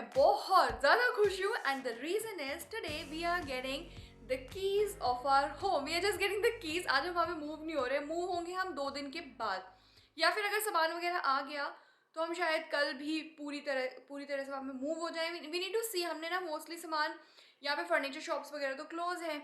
मैं बहुत ज़्यादा खुश हूँ and the reason is today we are getting the keys of our home. We are just getting the keys. आज हम वहाँ पे मूव नहीं हो रहे, मूव होंगे हम 2 दिन के बाद, या फिर अगर सामान वगैरह आ गया तो हम शायद कल भी पूरी तरह से वहाँ पे मूव हो जाए। वी नीड टू सी। हमने ना मोस्टली सामान यहाँ पे फर्नीचर शॉप्स वगैरह तो क्लोज हैं,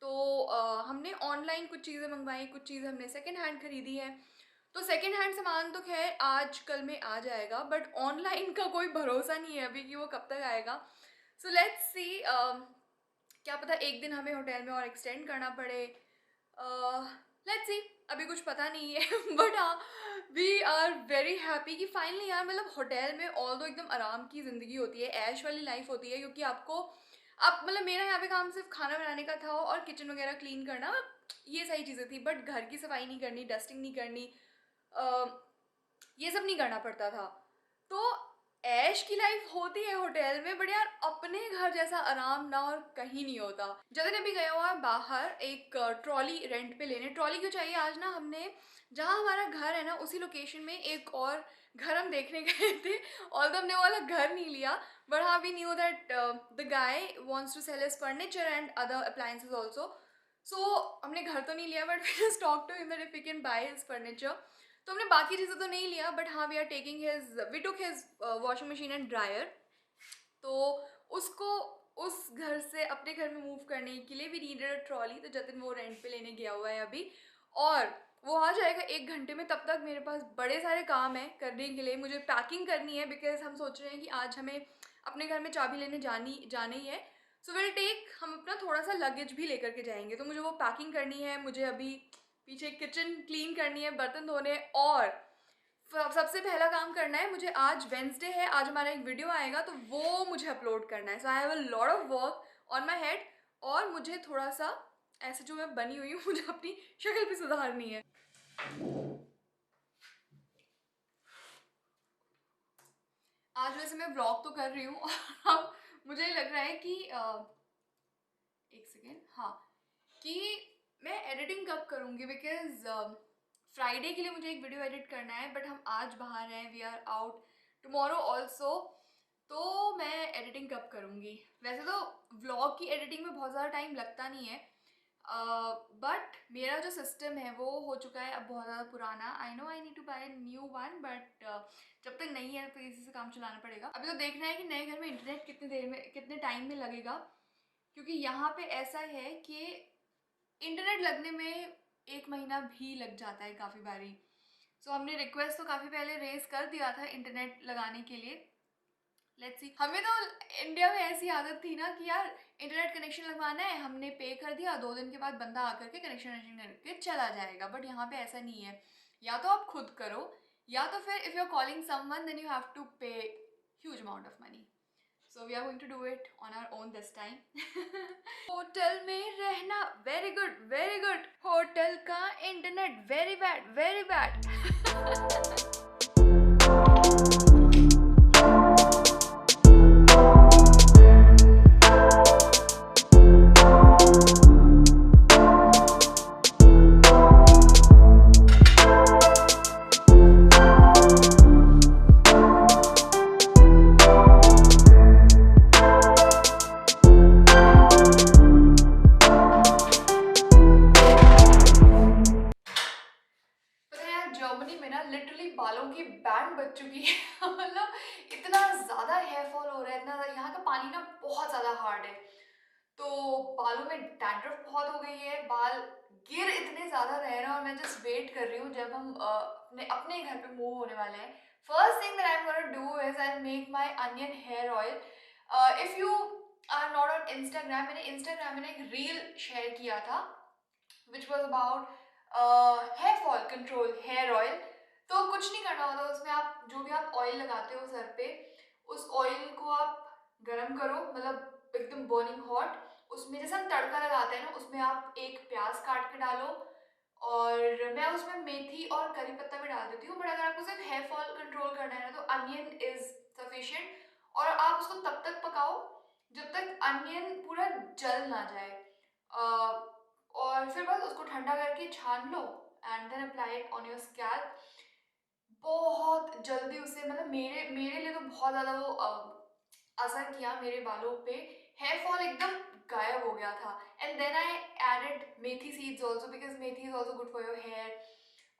तो हमने ऑनलाइन कुछ चीज़ें मंगवाई, कुछ चीज़ें हमने सेकेंड हैंड खरीदी है। तो सेकेंड हैंड सामान तो खैर आज कल में आ जाएगा, बट ऑनलाइन का कोई भरोसा नहीं है अभी कि वो कब तक आएगा। So let's see. क्या पता एक दिन हमें होटल में और एक्सटेंड करना पड़े। लेट्स सी, अभी कुछ पता नहीं है बट हाँ, वी आर वेरी हैप्पी कि फाइनली यार, मतलब होटल में ऑल दो एकदम आराम की ज़िंदगी होती है, ऐश वाली लाइफ होती है, क्योंकि आपको आप मतलब मेरा यहाँ पे काम सिर्फ खाना बनाने का था और किचन वगैरह क्लीन करना, ये सारी चीज़ें थी, बट घर की सफाई नहीं करनी, डस्टिंग नहीं करनी, ये सब नहीं करना पड़ता था। तो ऐश की लाइफ होती है होटल में, बट यार अपने घर जैसा आराम ना और कहीं नहीं होता। जतिन अभी गया हुआ है बाहर एक ट्रॉली रेंट पे लेने। ट्रॉली क्यों चाहिए? आज ना हमने जहाँ हमारा घर है ना उसी लोकेशन में एक और घर हम देखने गए थे, और हमने वो वाला घर नहीं लिया, बट हाँ we knew that the guy wants to sell his furniture and other appliances also. So हमने घर तो नहीं लिया, but we just talk to him that if we can buy his furniture. तो हमने बाकी चीज़ें तो नहीं लिया, बट हाँ we took his washing machine and dryer. तो उसको उस घर से अपने घर में मूव करने के लिए भी नीडेड अ ट्रॉली, तो जतिन वो रेंट पे लेने गया हुआ है अभी, और वो आ जाएगा 1 घंटे में। तब तक मेरे पास बड़े सारे काम हैं करने के लिए। मुझे पैकिंग करनी है बिकॉज हम सोच रहे हैं कि आज हमें अपने घर में चाबी लेने जाना ही है। सो विल टेक, हम अपना थोड़ा सा लगेज भी लेकर के जाएंगे, तो मुझे वो पैकिंग करनी है। मुझे अभी पीछे किचन क्लीन करनी है, बर्तन धोने, और सबसे पहला काम करना है मुझे, आज वेंसडे है, आज हमारा एक वीडियो आएगा तो वो मुझे अपलोड करना है। So I have a lot of work on my head, और मुझे थोड़ा सा ऐसे जो मैं बनी हुई हूँ मुझे अपनी शक्ल भी सुधारनी है। आज वैसे मैं व्लॉग तो कर रही हूँ और अब मुझे लग रहा है कि एक सेकेंड, हाँ, कि मैं एडिटिंग कब करूँगी, बिकॉज फ्राइडे के लिए मुझे एक वीडियो एडिट करना है, बट हम आज बाहर हैं, we are out tomorrow also. तो मैं एडिटिंग कब करूँगी? वैसे तो व्लॉग की एडिटिंग में बहुत ज़्यादा टाइम लगता नहीं है, बट मेरा जो सिस्टम है वो हो चुका है अब बहुत ज़्यादा पुराना। I know I need to buy new one, but जब तक नहीं है तो इसी से काम चलाना पड़ेगा। अभी तो देखना है कि नए घर में इंटरनेट कितने टाइम में लगेगा, क्योंकि यहाँ पे ऐसा है कि इंटरनेट लगने में 1 महीना भी लग जाता है काफ़ी बारी। सो हमने रिक्वेस्ट तो काफ़ी पहले रेज कर दिया था इंटरनेट लगाने के लिए। Let's see. हमें तो इंडिया में ऐसी आदत थी ना कि यार इंटरनेट कनेक्शन लगवाना है, हमने पे कर दिया, 2 दिन के बाद बंदा आकर के कनेक्शन करके चला जाएगा। बट यहाँ पे ऐसा नहीं है, या तो आप खुद करो, या तो फिर if you are calling someone then you have to pay huge amount of money. So we are going to do it on our own this time. Hotel में रहना very good, very good. Hotel का internet very bad, very bad. Germany में ना literally बालों की band बज चुकी है मतलब इतना ज़्यादा हेयर फॉल हो रहा है, इतना यहाँ का पानी ना बहुत ज़्यादा हार्ड है, तो बालों में डैंड्रफ बहुत हो गई है, बाल गिर इतने ज़्यादा रह रहे हैं, और मैं जस्ट वेट कर रही हूँ जब हम अपने अपने घर पे मूव होने वाले हैं। First thing that I am gonna do is I make my onion hair oil. If you are not on Instagram, मैंने इंस्टाग्राम में एक रील शेयर किया था which was about hair fall control hair oil. तो कुछ नहीं करना होता उसमें, आप जो भी आप ऑयल लगाते हो सर पे, उस ऑयल को आप गरम करो, मतलब एकदम बर्निंग हॉट। उसमें जैसे हम तड़का लगाते हैं ना, उसमें आप एक प्याज काट के डालो, और मैं उसमें मेथी और करी पत्ता भी डाल देती हूँ, बट अगर आपको सिर्फ हेयर फॉल कंट्रोल करना है ना तो अनियन इज सफिशिएंट। और आप उसको तब तक पकाओ जब तक अनियन पूरा जल ना जाए, और फिर बस उसको ठंडा करके छान लो and then apply it on your scalp. बहुत जल्दी उससे, मतलब मेरे मेरे लिए तो बहुत ज़्यादा वो असर किया मेरे बालों पे, हेयर फॉल एकदम गायब हो गया था। And then I added methi seeds also because methi is also good for your hair.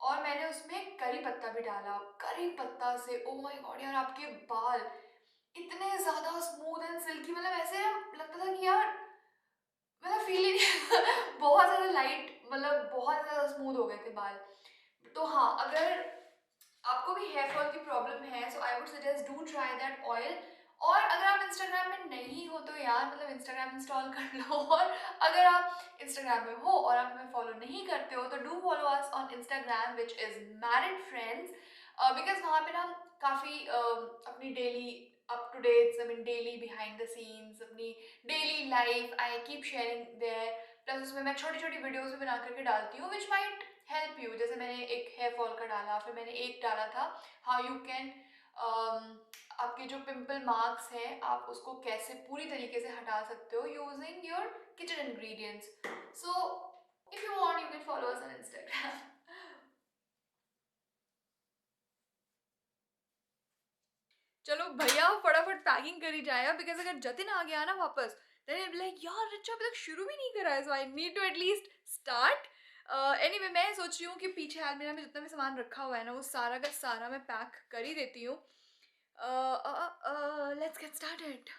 और मैंने उसमें करी पत्ता भी डाला। करी पत्ता से ओ माय गॉड यार, आपके बाल इतने ज़्यादा स्मूथ एंड सिल्की, मतलब ऐसे लगता था कि यार मतलब फील ही नहीं बहुत ज़्यादा लाइट, मतलब बहुत ज़्यादा स्मूथ हो गए थे बाल। तो हाँ, अगर आपको भी हेयर फॉल की प्रॉब्लम है so I would suggest do try that oil. और अगर आप इंस्टाग्राम में नहीं हो तो यार मतलब इंस्टाग्राम इंस्टॉल कर लो। और अगर आप इंस्टाग्राम में हो और आप हमें फॉलो नहीं करते हो तो do follow us on Instagram which is married friends, because वहाँ पे ना हम काफ़ी अपनी daily up to dates, I mean daily behind the scenes, अपनी daily life I keep sharing there. Plus उसमें मैं छोटी छोटी वीडियोज़ भी बना करके डालती हूँ विच माइट हेल्प यू। जैसे मैंने एक हेयर फॉल का डाला, फिर मैंने एक डाला था हाउ यू कैन आपके जो पिंपल मार्क्स हैं आप उसको कैसे पूरी तरीके से हटा सकते हो using your kitchen ingredients. So if you want you can follow us on Instagram. चलो भैया फटाफट पैकिंग करी जाए बिकॉज अगर जतिन आ गया ना वापस देन लाइक यार रिचा अभी तक शुरू भी नहीं करा है, so I need to at least start. Anyway मैं सोच रही हूँ कि पीछे अलमीरा में जितना भी सामान रखा हुआ है ना वो सारा का सारा मैं पैक कर ही देती हूँ। Let's get started.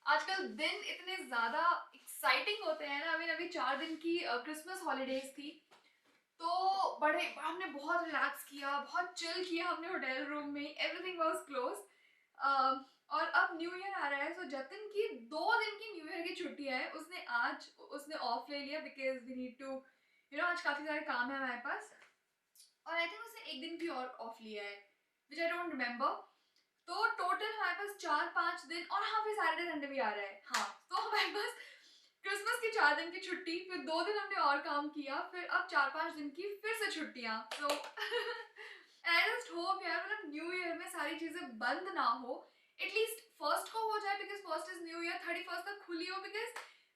आजकल दिन इतने ज़्यादा एक्साइटिंग होते हैं ना। अभी अभी 4 दिन की क्रिसमस हॉलीडेज थी तो बड़े हमने बहुत रिलैक्स किया, बहुत चिल किया हमने होटल रूम में, एवरीथिंग वाज क्लोज। और अब न्यू ईयर आ रहा है सो जतिन की 2 दिन की न्यू ईयर की छुट्टी है। उसने ऑफ ले लिया बिकॉज वी नीड टू आज काफ़ी सारे काम है हमारे पास। और आई थिंक उसने एक दिन भी और ऑफ लिया है विच आई डोंट रिमेम्बर। तो टोटल हमारे पास 4-5 दिन, और हाँ फिर सैटरडे संडे भी आ रहा है। हाँ तो हमारे पास क्रिसमस की 4 दिन की छुट्टी, फिर 2 दिन हमने और काम किया, फिर अब 4-5 दिन की फिर से छुट्टियां। तो आई जस्ट होप यार मतलब न्यू ईयर में सारी चीजें बंद ना हो, एटलीस्ट फर्स्ट को हो जाए because first is new year, 31st तक खुली हो because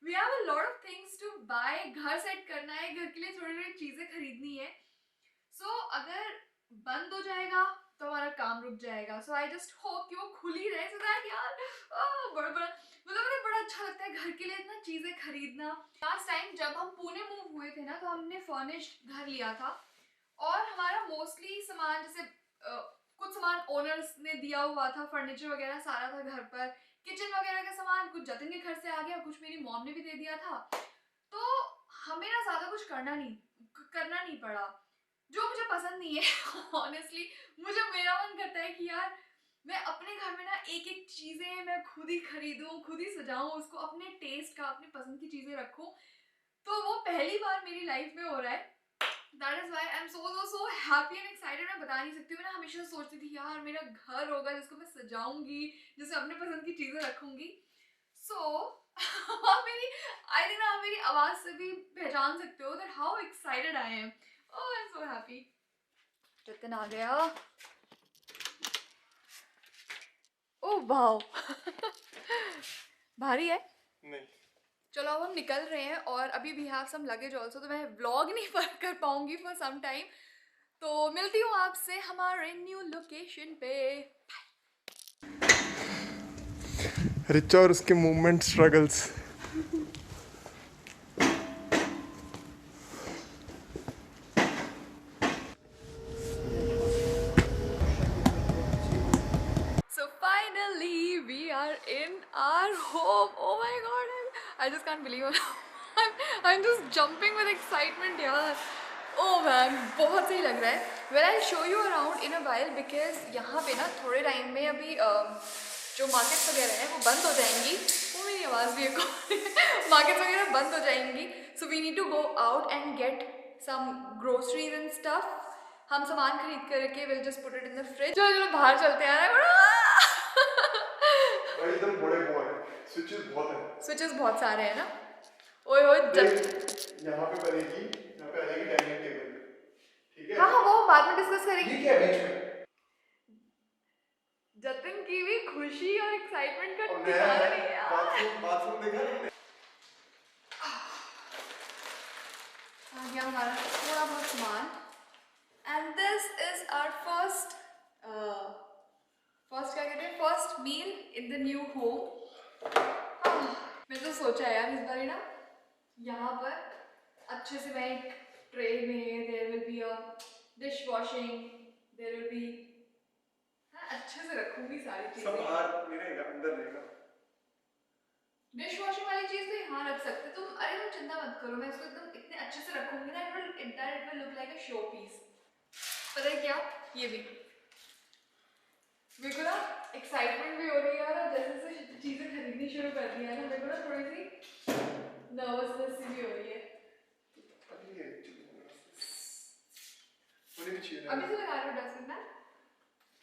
we have a lot of things to buy. घर सेट करना है, घर के लिए थोड़ी थोड़ी चीजें खरीदनी है। सो अगर बंद हो जाएगा तो हमारा काम रुक जाएगा। सो आई जस्ट होप कि वो खुली रहे सो दैट यार बड़ा बड़ा मतलब मुझे बड़ा अच्छा लगता है घर के लिए इतना चीज़ें खरीदना। लास्ट टाइम जब हम पुणे मूव हुए थे ना तो हमने फर्निश्ड घर लिया था और हमारा मोस्टली सामान जैसे कुछ सामान ओनर्स ने दिया हुआ था, फर्नीचर वगैरह सारा था घर पर, किचन वगैरह का सामान कुछ जतिन के घर से आ गया, कुछ मेरी मॉम ने भी दे दिया था। तो हमें ना ज़्यादा कुछ करना नहीं पड़ा जो मुझे पसंद नहीं है ऑनेस्टली। मुझे मेरा मन करता है कि यार मैं अपने घर में ना एक एक चीज़ें मैं खुद ही खरीदूं, खुद ही सजाऊं, उसको अपने टेस्ट का अपनी पसंद की चीज़ें रखूं। तो वो पहली बार मेरी लाइफ में हो रहा है। That is why I am so happy and excited. मैं बता नहीं सकती हूँ। मैं हमेशा सोचती थी यार मेरा घर होगा जिसको मैं सजाऊंगी, जिसमें अपने पसंद की चीज़ें रखूंगी। सो मेरी आई थिंक आप मेरी आवाज़ से भी पहचान सकते हो that how excited I am. Oh I am so happy. Jatin आ गया। ओह वाओ भारी है। नहीं। चलो अब हम निकल रहे हैं और अभी we have some luggage also, तो मैं व्लॉग नहीं कर पाऊंगी फॉर सम टाइम। तो मिलती हूँ आपसे हमारे न्यू लोकेशन पे। रिचा और उसके movement struggles. So finally we are in our home. Oh my god, I just can't believe it. I'm just jumping with excitement यार। Oh man, बहुत सही लग रहा है। Well I'll show you around in a while because यहाँ पे ना थोड़े टाइम में अभी जो मार्केट्स वगैरह हैं वो बंद हो जाएंगी। वो मेरी आवाज़ भी एक मार्केट्स वगैरह बंद हो जाएंगी। So we need to go out and get some groceries and stuff. हम सामान खरीद करके will just put it in the fridge. चलो चलो बाहर चलते हैं यार। भाई एकदम बड़े वो है, स्विचेस बहुत है। स्विचेस बहुत सारे हैं ना। ओए ओए यहाँ पे बनेगी, यहाँ पे आ जाएगी डाइनिंग टेबल, ठीक है? हाँ हाँ वो बाद में डिस्कस करेंगे। ये क्या है बीच में? जतिन की भी खुशी और एक्साइटमेंट का और ठिकाना नहीं है यार। बाथरूम देखा तुमने? आ गया हमारा थोड़ा बहुत सामान and this is our first first क्या कहते हैं, first meal in the new home. मैं तो सोचा यार इस बार ना यहाँ पर अच्छे से मैं एक ट्रे में there will be a dish washing, there will be, अच्छे से रखूंगी सारी चीजें। सब बाहर नहीं रहेगा, अंदर रहेगा। डिश वॉशिंग वाली चीज तो यहाँ रख सकते तुम। अरे तुम चिंता मत करो, मैं इसको एकदम इतने अच्छे से रखूंगी ना, it will look like a showpiece. पता है क्या, ये भी मेरे को ना एक्साइटमेंट भी हो रही है यार, जैसे से चीजें खरीदनी शुरू कर दी है ना, मेरे को ना थोड़ी सी नर्वसनेस भी हो रही है। अभी से लगा रहे हो डस्टबिन में?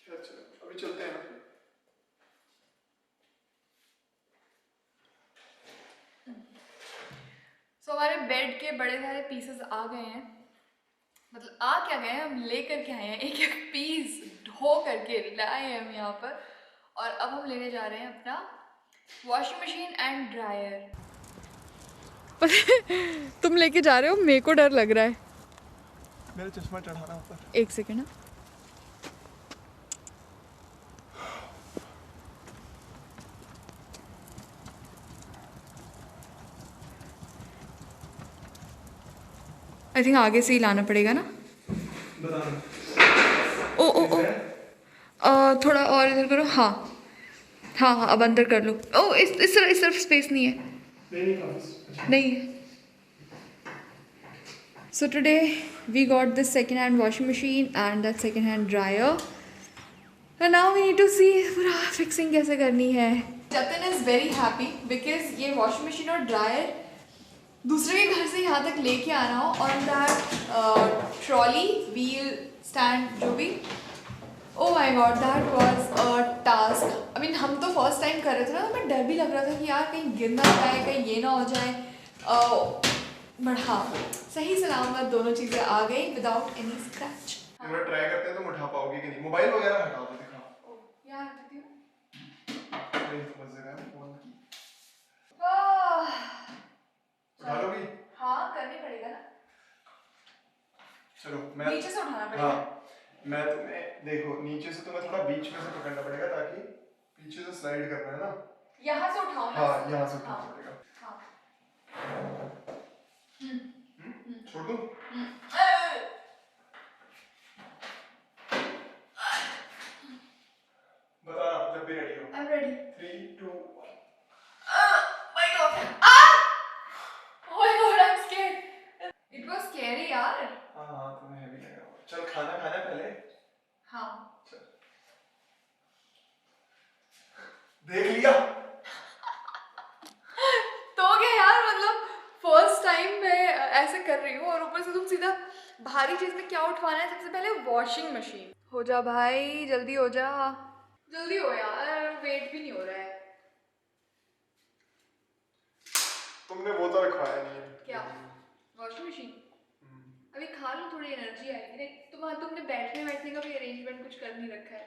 क्या अच्छा, अभी चलते हैं। सो हमारे बेड के बड़े सारे पीसेस आ गए हैं, मतलब आ क्या गए हैं, हम लेकर के आए हैं, एक एक पीस ढो करके लाए हैं हम यहाँ पर। और अब हम लेने जा रहे हैं अपना वॉशिंग मशीन एंड ड्रायर। तुम लेके जा रहे हो, मेरे को डर लग रहा है। मेरा चश्मा चढ़ाना ऊपर। एक सेकेंड ना, आई थिंक आगे से ही लाना पड़ेगा ना। ओ ओ ओ थोड़ा और इधर करो। हाँ हाँ हाँ, अब अंदर कर लो। ओ इस तरफ स्पेस नहीं है। नहीं है। So today we got this second hand washing machine and that second hand dryer. And now we need to see पूरा fixing कैसे करनी है। Jatin is very happy because ये washing machine और dryer दूसरे के घर से यहाँ तक लेके आना हो, on that trolley wheel stand जो भी, oh my god that was a task. I mean हम तो first time कर रहे थे ना, तो हमें डर भी लग रहा था कि यार कहीं गिर ना जाए, कहीं ये ना हो जाए। बट हाँ, सही सलामत दोनों चीजें आ गई विदाउट एनी स्क्रैच। इन्हें ट्राई करते हैं, तुम उठा पाओगे कि नहीं। मोबाइल वगैरह हटा दो, दिखाओ। यार हटती हूँ। नहीं समझ रहा है फोन की। उठा चलो। लोगी? हाँ करनी पड़ेगा ना। चलो मैं नीचे से उठाना पड़ेगा। हाँ, मैं तुम्हें देखो नीचे से तुम्हें थोड़ा बीच में से पकड़ना पड़ेगा ताकि पीछे से स्लाइड करना है ना। यहाँ से उठाओ ना। हाँ यहाँ से उठाना हाँ। पड़ेगा। हाँ। छोड़ दूँ? बता जब भी रेडी हो। I'm ready. 3, 2, 1। My God. Ah! Oh my God, I'm scared. It was scary यार। हाँ तुम्हें हैवी लग रहा होगा। चल खाना खाना पहले। हाँ। चल। देख लिया? तो क्या यार, मतलब फर्स्ट टाइम मैं ऐसे कर रही हूँ और ऊपर से तुम सीधा भारी चीज में क्या उठवाना है। सबसे पहले वॉशिंग मशीन। हो जा भाई, जल्दी हो जा, जल्दी हो यार, वेट भी नहीं हो रहा है। तुमने वो तो रखवाया नहीं है। क्या? Washing machine? अभी खा लो, थोड़ी एनर्जी आएगी ना। तुमने बैठने का भी अरेंजमेंट कुछ कर नहीं रखा है।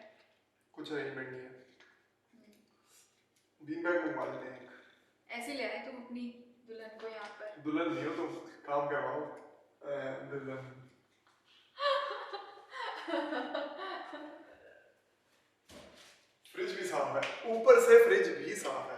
कुछ अरेंजमेंट नहीं है। बीन बैग मंगवा लेते हैं। ऐसे ले आए तुम अपनी दुल्हन को यहाँ पर। दुल्हन नहीं हो तुम, काम करवाओ। दुल्हन। फ्रिज भी साफ है, ऊपर से फ्रिज भी साफ है।